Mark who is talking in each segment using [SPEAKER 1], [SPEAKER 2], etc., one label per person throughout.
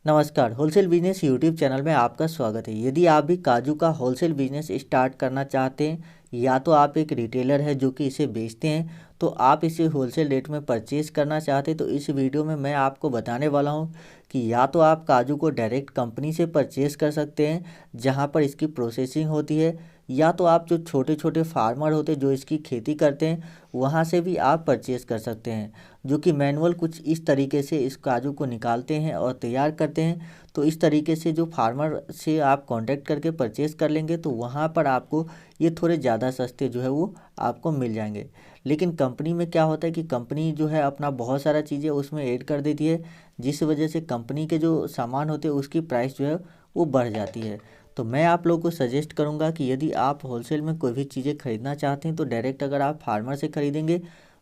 [SPEAKER 1] नमस्कार, wholesale business YouTube channel में आपका स्वागत है। यदि आप भी काजू का होलसेल बिजनेस स्टार्ट करना चाहते हैं या तो आप एक रिटेलर है जो कि इसे बेचते हैं, तो आप इसे होलसेल रेट में परचेज करना चाहते हैं, तो इस वीडियो में मैं आपको बताने वाला हूं कि या तो आप काजू को डायरेक्ट कंपनी से परचेज कर सकते हैं जहां पर इसकी प्रोसेसिंग होती है, या तो आप जो छोटे छोटे फार्मर होते हैं जो इसकी खेती करते हैं वहां से भी आप परचेज कर सकते हैं, जो कि मैनुअल कुछ इस तरीके से इस काजू को निकालते हैं और तैयार करते हैं। तो इस तरीके से जो फार्मर से आप कांटेक्ट करके परचेज़ कर लेंगे तो वहाँ पर आपको ये थोड़े ज़्यादा सस्ते जो है वो आपको मिल जाएंगे। लेकिन कंपनी में क्या होता है कि कंपनी जो है अपना बहुत सारा चीज़ें उसमें ऐड कर देती है, जिस वजह से कंपनी के जो सामान होते हैं उसकी प्राइस जो है वो बढ़ जाती है। तो मैं आप लोगों को सजेस्ट करूंगा कि यदि आप होलसेल में कोई भी चीज़ें खरीदना चाहते हैं तो डायरेक्ट अगर आप फार्मर से खरीदेंगे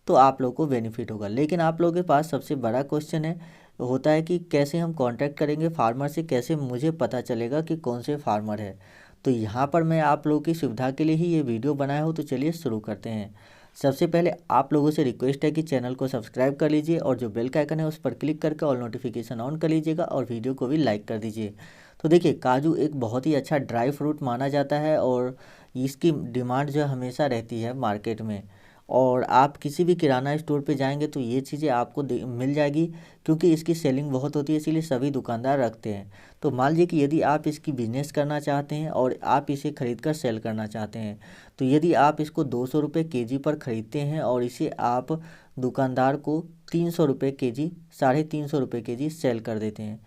[SPEAKER 1] तो आप लोग को बेनिफिट होगा। लेकिन आप लोगों के पास सबसे बड़ा क्वेश्चन है होता है कि कैसे हम कांटेक्ट करेंगे फार्मर से, कैसे मुझे पता चलेगा कि कौन से फार्मर है। तो यहाँ पर मैं आप लोगों की सुविधा के लिए ही ये वीडियो बनाया हूँ। तो चलिए शुरू करते हैं। सबसे पहले आप लोगों से रिक्वेस्ट है कि चैनल को सब्सक्राइब कर लीजिए और जो बेल का आइकन है उस पर क्लिक करके ऑल नोटिफिकेशन ऑन कर लीजिएगा और वीडियो को भी लाइक कर दीजिए। तो देखिए, काजू एक बहुत ही अच्छा ड्राई फ्रूट माना जाता है और इसकी डिमांड जो है हमेशा रहती है मार्केट में। और आप किसी भी किराना स्टोर पे जाएंगे तो ये चीज़ें आपको मिल जाएगी, क्योंकि इसकी सेलिंग बहुत होती है, इसीलिए सभी दुकानदार रखते हैं। तो मान लीजिए कि यदि आप इसकी बिजनेस करना चाहते हैं और आप इसे खरीद कर सेल करना चाहते हैं, तो यदि आप इसको 200 रुपये केजी पर ख़रीदते हैं और इसे आप दुकानदार को 300 रुपये केजी, 350 रुपये केजी सेल कर देते हैं,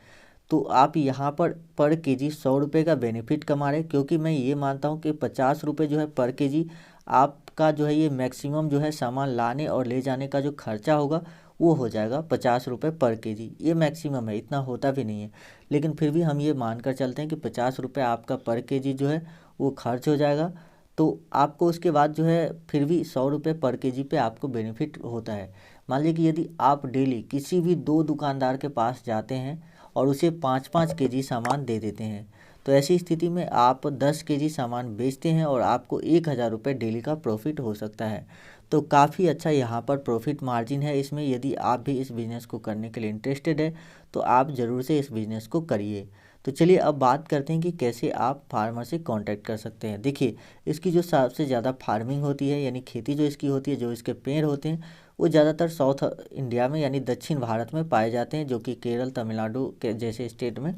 [SPEAKER 1] तो आप यहाँ पर केजी 100 रुपये का बेनिफिट कमा रहे हैं। क्योंकि मैं ये मानता हूँ कि 50 रुपये जो है पर केजी आपका जो है ये मैक्सिमम जो है सामान लाने और ले जाने का जो खर्चा होगा वो हो जाएगा 50 रुपये पर केजी। ये मैक्सिमम है, इतना होता भी नहीं है, लेकिन फिर भी हम ये मानकर चलते हैं कि 50 रुपये आपका पर केजी जो है वो खर्च हो जाएगा। तो आपको उसके बाद जो है फिर भी 100 रुपये पर केजी पे आपको बेनिफिट होता है। मान लीजिए कि यदि आप डेली किसी भी 2 दुकानदार के पास जाते हैं और उसे 5-5 केजी सामान दे देते हैं, तो ऐसी स्थिति में आप 10 केजी सामान बेचते हैं और आपको 1,000 रुपये डेली का प्रॉफिट हो सकता है। तो काफ़ी अच्छा यहाँ पर प्रॉफिट मार्जिन है इसमें। यदि आप भी इस बिज़नेस को करने के लिए इंटरेस्टेड है तो आप ज़रूर से इस बिज़नेस को करिए। तो चलिए अब बात करते हैं कि कैसे आप फार्मर से कांटेक्ट कर सकते हैं। देखिए, इसकी जो सबसे ज़्यादा फार्मिंग होती है यानी खेती जो इसकी होती है, जो इसके पेड़ होते हैं वो ज़्यादातर साउथ इंडिया में यानी दक्षिण भारत में पाए जाते हैं, जो कि केरल, तमिलनाडु के जैसे स्टेट में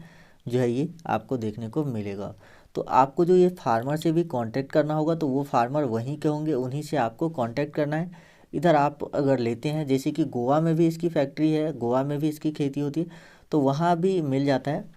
[SPEAKER 1] जो है ये आपको देखने को मिलेगा। तो आपको जो ये फार्मर से भी कांटेक्ट करना होगा तो वो फार्मर वहीं के होंगे, उन्हीं से आपको कांटेक्ट करना है। इधर आप अगर लेते हैं, जैसे कि गोवा में भी इसकी फैक्ट्री है, गोवा में भी इसकी खेती होती है, तो वहाँ भी मिल जाता है।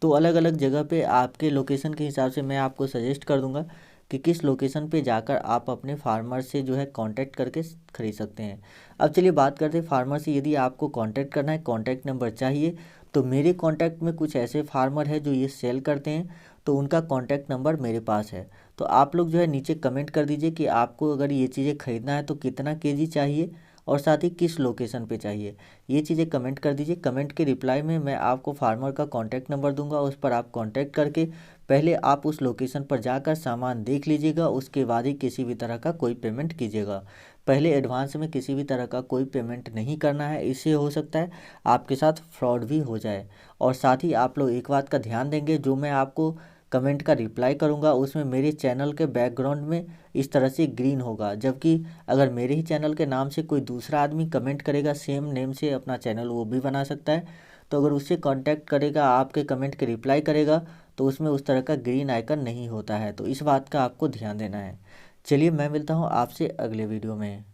[SPEAKER 1] तो अलग अलग जगह पे आपके लोकेशन के हिसाब से मैं आपको सजेस्ट कर दूंगा कि किस लोकेशन पे जाकर आप अपने फार्मर से जो है कांटेक्ट करके खरीद सकते हैं। अब चलिए बात करते हैं फार्मर से। यदि आपको कांटेक्ट करना है, कांटेक्ट नंबर चाहिए, तो मेरे कांटेक्ट में कुछ ऐसे फार्मर है जो ये सेल करते हैं, तो उनका कांटेक्ट नंबर मेरे पास है। तो आप लोग जो है नीचे कमेंट कर दीजिए कि आपको अगर ये चीज़ें खरीदना है तो कितना केजी चाहिए और साथ ही किस लोकेशन पे चाहिए, ये चीज़ें कमेंट कर दीजिए। कमेंट के रिप्लाई में मैं आपको फार्मर का कांटेक्ट नंबर दूंगा, उस पर आप कांटेक्ट करके पहले आप उस लोकेशन पर जाकर सामान देख लीजिएगा, उसके बाद ही किसी भी तरह का कोई पेमेंट कीजिएगा। पहले एडवांस में किसी भी तरह का कोई पेमेंट नहीं करना है, इससे हो सकता है आपके साथ फ्रॉड भी हो जाए। और साथ ही आप लोग एक बात का ध्यान देंगे, जो मैं आपको कमेंट का रिप्लाई करूंगा उसमें मेरे चैनल के बैकग्राउंड में इस तरह से ग्रीन होगा, जबकि अगर मेरे ही चैनल के नाम से कोई दूसरा आदमी कमेंट करेगा, सेम नेम से अपना चैनल वो भी बना सकता है, तो अगर उससे कांटेक्ट करेगा, आपके कमेंट के रिप्लाई करेगा, तो उसमें उस तरह का ग्रीन आइकन नहीं होता है। तो इस बात का आपको ध्यान देना है। चलिए मैं मिलता हूँ आपसे अगले वीडियो में।